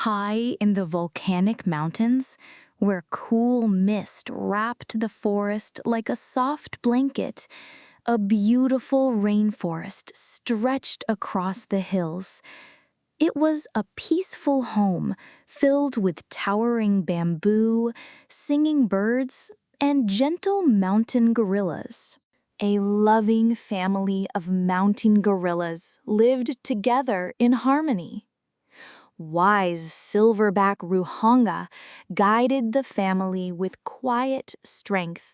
High in the volcanic mountains, where cool mist wrapped the forest like a soft blanket, a beautiful rainforest stretched across the hills. It was a peaceful home filled with towering bamboo, singing birds, and gentle mountain gorillas. A loving family of mountain gorillas lived together in harmony. Wise silverback Ruhanga guided the family with quiet strength,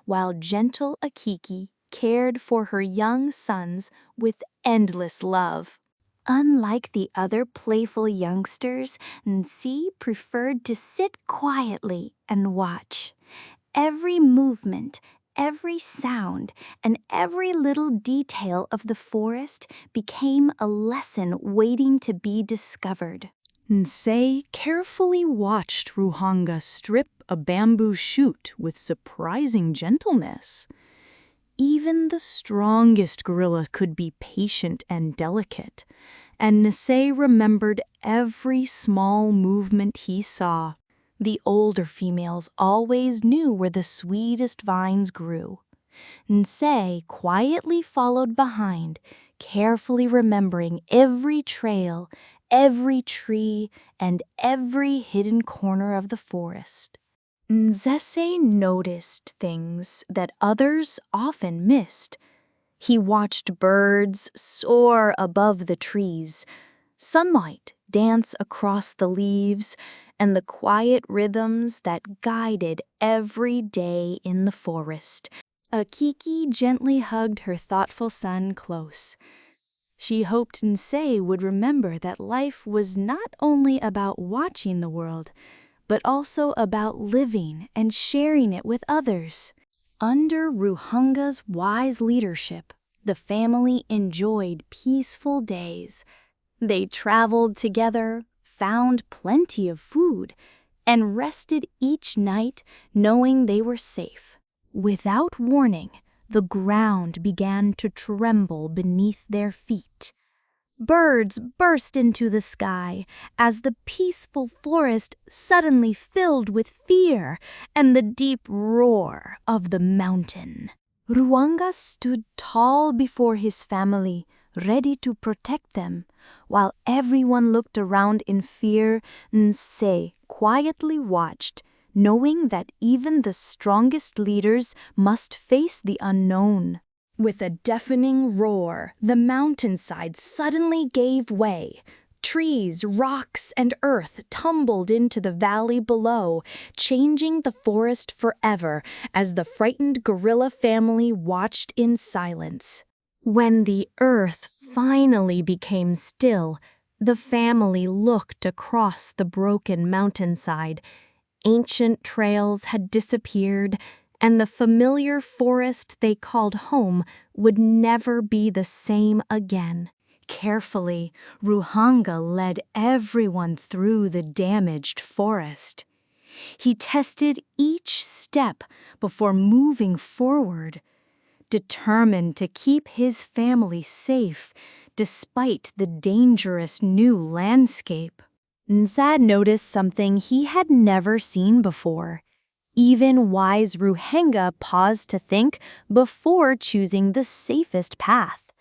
while gentle Akiki cared for her young sons with endless love. Unlike the other playful youngsters, Nsi preferred to sit quietly and watch. Every movement, every sound, and every little detail of the forest became a lesson waiting to be discovered. Nsei carefully watched Ruhanga strip a bamboo shoot with surprising gentleness. Even the strongest gorilla could be patient and delicate, and Nsei remembered every small movement he saw. The older females always knew where the sweetest vines grew. Nsei quietly followed behind, carefully remembering every trail, every tree, and every hidden corner of the forest. Nzese noticed things that others often missed. He watched birds soar above the trees, sunlight dance across the leaves, and the quiet rhythms that guided every day in the forest. Akiki gently hugged her thoughtful son close. She hoped Nsei would remember that life was not only about watching the world, but also about living and sharing it with others. Under Ruhanga's wise leadership, the family enjoyed peaceful days. They traveled together, found plenty of food, and rested each night knowing they were safe. Without warning, the ground began to tremble beneath their feet. Birds burst into the sky as the peaceful forest suddenly filled with fear and the deep roar of the mountain. Ruhanga stood tall before his family, ready to protect them. While everyone looked around in fear, Nsei quietly watched, knowing that even the strongest leaders must face the unknown. With a deafening roar, the mountainside suddenly gave way. Trees, rocks, and earth tumbled into the valley below, changing the forest forever as the frightened gorilla family watched in silence. When the earth finally became still, the family looked across the broken mountainside. Ancient trails had disappeared, and the familiar forest they called home would never be the same again. Carefully, Ruhanga led everyone through the damaged forest. He tested each step before moving forward, determined to keep his family safe despite the dangerous new landscape. Nzad noticed something he had never seen before. Even wise Ruhanga paused to think before choosing the safest path.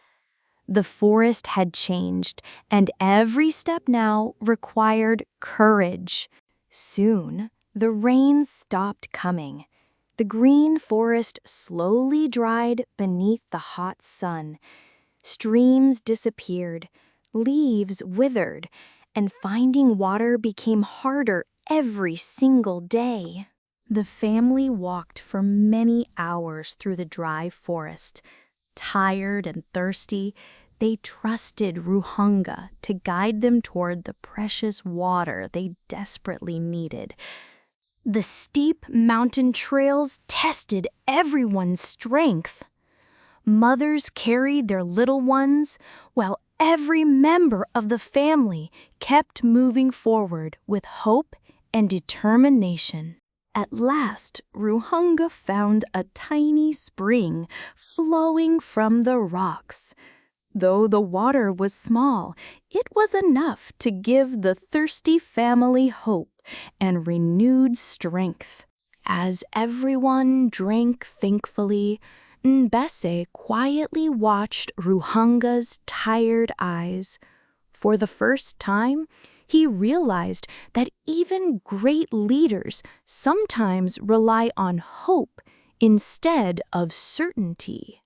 The forest had changed, and every step now required courage. Soon, the rain stopped coming. The green forest slowly dried beneath the hot sun. Streams disappeared, leaves withered, and finding water became harder every single day. The family walked for many hours through the dry forest. Tired and thirsty, they trusted Ruhanga to guide them toward the precious water they desperately needed. The steep mountain trails tested everyone's strength. Mothers carried their little ones, while every member of the family kept moving forward with hope and determination. At last, Ruhanga found a tiny spring flowing from the rocks. Though the water was small, it was enough to give the thirsty family hope and renewed strength. As everyone drank thankfully, Mbese quietly watched Ruhanga's tired eyes. For the first time, he realized that even great leaders sometimes rely on hope instead of certainty.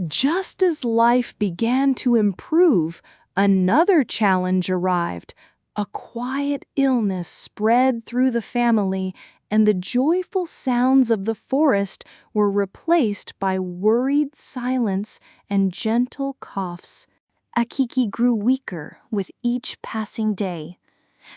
Just as life began to improve, another challenge arrived. A quiet illness spread through the family, and the joyful sounds of the forest were replaced by worried silence and gentle coughs. Akiki grew weaker with each passing day.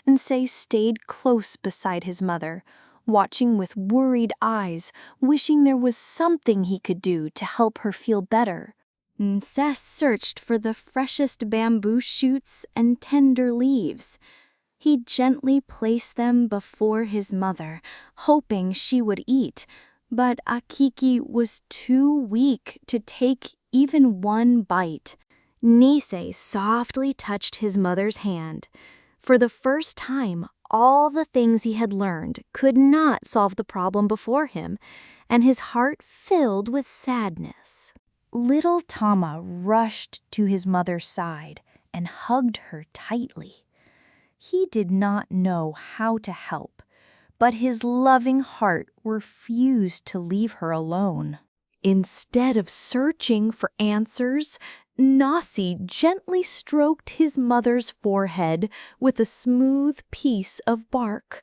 Nsei stayed close beside his mother, watching with worried eyes, wishing there was something he could do to help her feel better. Nsei searched for the freshest bamboo shoots and tender leaves. He gently placed them before his mother, hoping she would eat, but Akiki was too weak to take even one bite. Nisei softly touched his mother's hand. For the first time, all the things he had learned could not solve the problem before him, and his heart filled with sadness. Little Tama rushed to his mother's side and hugged her tightly. He did not know how to help, but his loving heart refused to leave her alone. Instead of searching for answers, Nasi gently stroked his mother's forehead with a smooth piece of bark.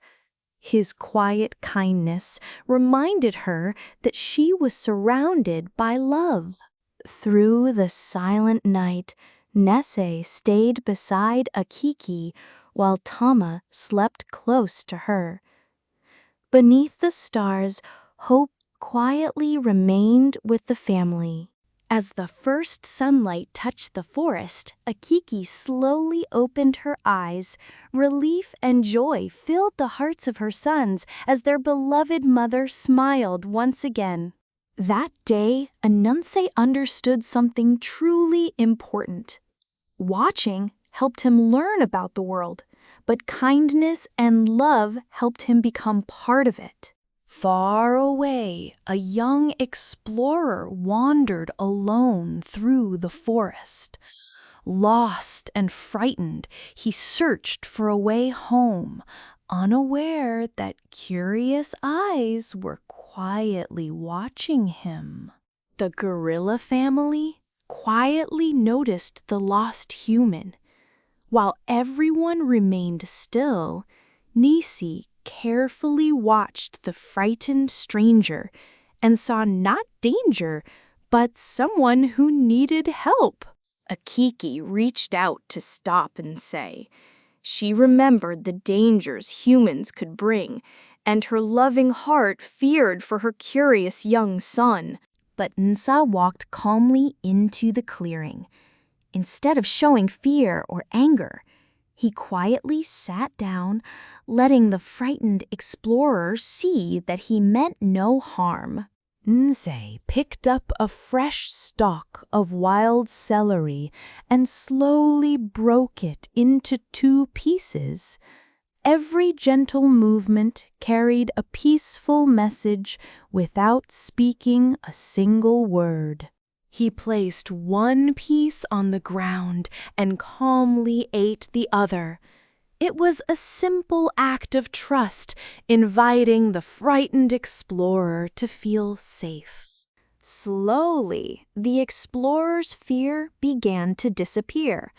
His quiet kindness reminded her that she was surrounded by love. Through the silent night, Nese stayed beside Akiki while Tama slept close to her. Beneath the stars, hope quietly remained with the family. As the first sunlight touched the forest, Akiki slowly opened her eyes. Relief and joy filled the hearts of her sons as their beloved mother smiled once again. That day, Ananse understood something truly important. Watching helped him learn about the world, but kindness and love helped him become part of it. Far away, a young explorer wandered alone through the forest. Lost and frightened, he searched for a way home, unaware that curious eyes were quietly watching him. The gorilla family quietly noticed the lost human. While everyone remained still, Nisi carefully watched the frightened stranger and saw not danger, but someone who needed help. Akiki reached out to stop and say. She remembered the dangers humans could bring, and her loving heart feared for her curious young son. But Nsa walked calmly into the clearing. Instead of showing fear or anger, he quietly sat down, letting the frightened explorer see that he meant no harm. Nse picked up a fresh stalk of wild celery and slowly broke it into 2 pieces. Every gentle movement carried a peaceful message without speaking a single word. He placed one piece on the ground and calmly ate the other. It was a simple act of trust, inviting the frightened explorer to feel safe. Slowly, the explorer's fear began to disappear.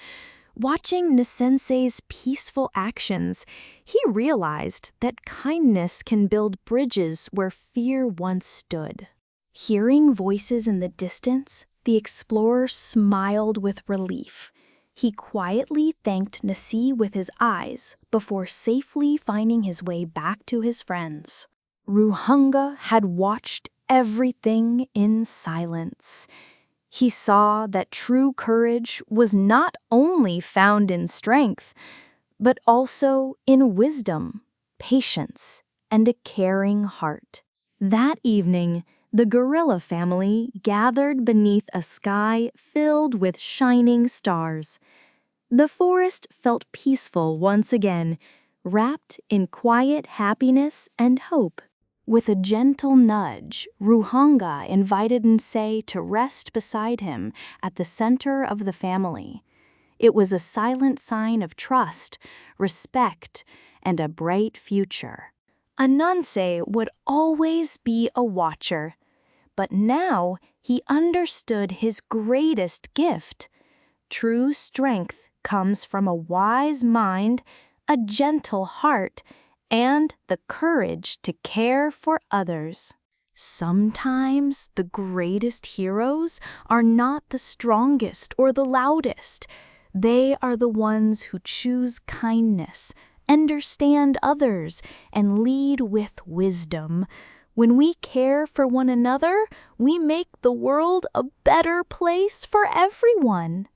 Watching Nisensei's peaceful actions, he realized that kindness can build bridges where fear once stood. Hearing voices in the distance, the explorer smiled with relief. He quietly thanked Nasi with his eyes before safely finding his way back to his friends. Ruhanga had watched everything in silence. He saw that true courage was not only found in strength, but also in wisdom, patience, and a caring heart. That evening, The gorilla family gathered beneath a sky filled with shining stars. The forest felt peaceful once again, wrapped in quiet happiness and hope. With a gentle nudge, Ruhanga invited Nsei to rest beside him at the center of the family. It was a silent sign of trust, respect, and a bright future. Ananse would always be a watcher, but now he understood his greatest gift. True strength comes from a wise mind, a gentle heart, and the courage to care for others. Sometimes the greatest heroes are not the strongest or the loudest. They are the ones who choose kindness, understand others, and lead with wisdom. When we care for one another, we make the world a better place for everyone.